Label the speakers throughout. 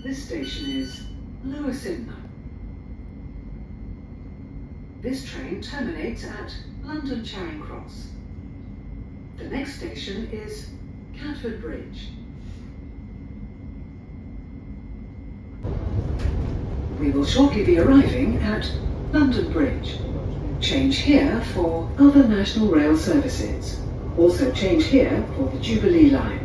Speaker 1: This station is Lower Sydenham. This train terminates at London Charing Cross. The next station is Catford Bridge. We will shortly be arriving at London Bridge. Change here for other National Rail services. Also change here for the Jubilee line.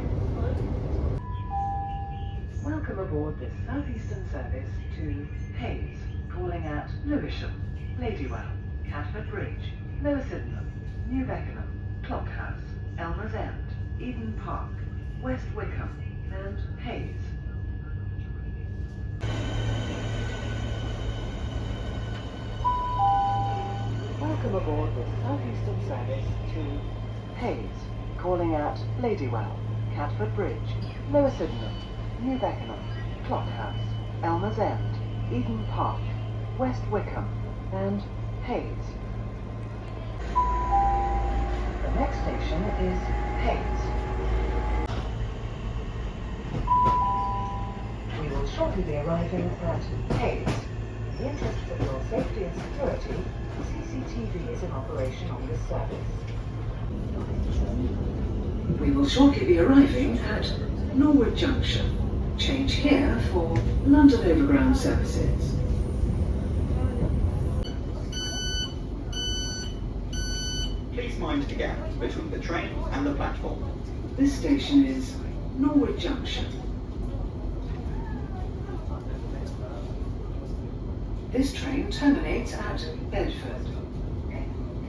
Speaker 1: Welcome aboard this Southeastern service to Hayes, calling at Lewisham, Ladywell, Catford Bridge, Lower Sydenham, New Beckenham, Clockhouse, Elmer's End, Eden Park, West Wickham and Hayes. Welcome aboard this Southeastern service to Hayes, calling at Ladywell, Catford Bridge, Lower Sydenham, New Beckenham, Clockhouse, Elmer's End, Eden Park, West Wickham and Hayes. The next station is Hayes. We will shortly be arriving at Hayes. In the interests of your safety and security, CCTV is in operation on this service. We will shortly be arriving at Norwood Junction. Change here for London Overground services.
Speaker 2: Please mind the gap between the train and the platform.
Speaker 1: This station is Norwood Junction. This train terminates at Bedford.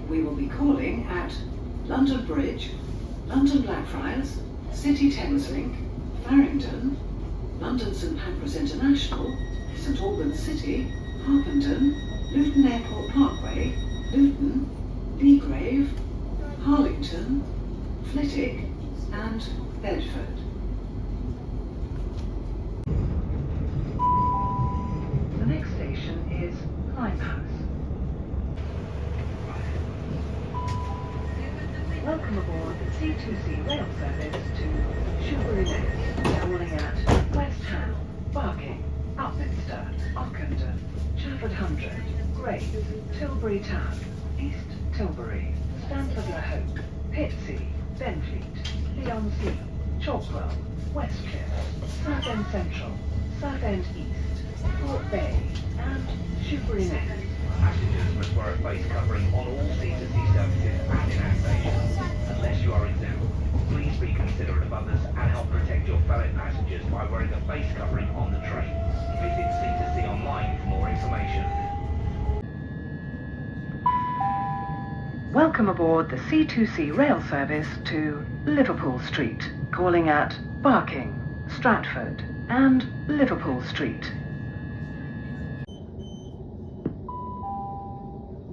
Speaker 1: We will be calling at London Bridge, London Blackfriars, City Thameslink, Farringdon, London St Pancras International, St Albans City, Harpenden, Luton Airport Parkway, Luton, Beegrave, Harlington, Flitwick and Bedford. The next station is Limehouse. Welcome aboard the C2C rail service to Shoeburyness, calling at West Ham, Barking, Upminster, Ockenden, Chafford Hundred, Grays, Tilbury Town, East Tilbury, Stamford-le-Hope, Pitsea, Benfleet, Leigh-on-Sea, Chalkwell, Westcliff, Southend Central, Southend East, Port Bay, and Shoeburyness.
Speaker 3: Passengers must wear a face covering on all C2C services and in our stations. Unless you are exempt, please be considerate of others and help protect your fellow passengers by wearing a face covering on the train. Visit C2C online for more information.
Speaker 1: Welcome aboard the C2C rail service to Liverpool Street, calling at Barking, Stratford and Liverpool Street.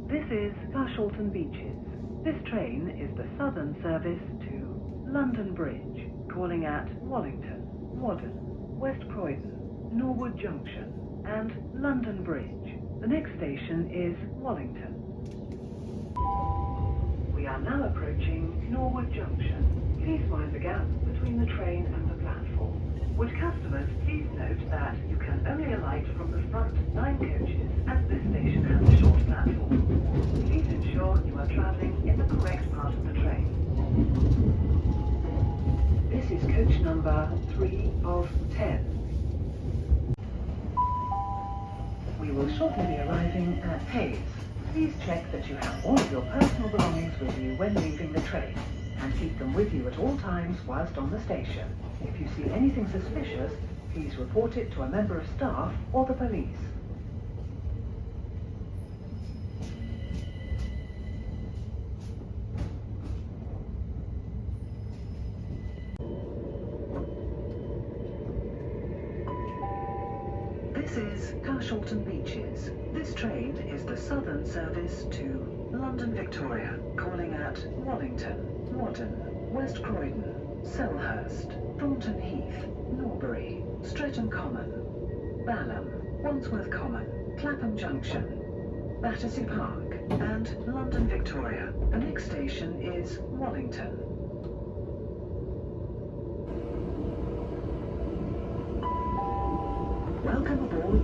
Speaker 1: This is Carshalton Beaches. This train is the southern service to London Bridge, calling at Wallington, Wadden, West Croydon, Norwood Junction and London Bridge. The next station is Wallington. We are now approaching Norwood Junction. Please mind the gap between the train and the platform. Would customers please note that you can only alight from the front 9 coaches as this station has a short platform. Please ensure you are travelling in the correct part of the train. This is coach number 3 of 10. We will shortly be arriving at Hayes. Please check that you have all of your personal belongings with you when leaving the train, and keep them with you at all times whilst on the station. If you see anything suspicious, please report it to a member of staff or the police. This is Carshalton Beaches. This train is the southern service to London Victoria, calling at Wallington, Wadden, West Croydon, Selhurst, Thornton Heath, Norbury, Streatham Common, Balham, Wandsworth Common, Clapham Junction, Battersea Park and London Victoria. The next station is Wallington.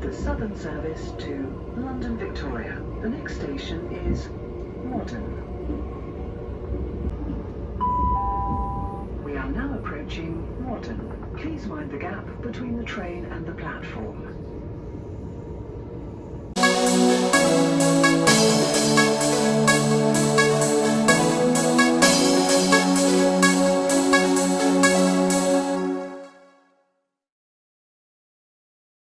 Speaker 1: the southern service to London Victoria. The next station is Wadden. We are now approaching Wadden. Please mind the gap between the train and the platform.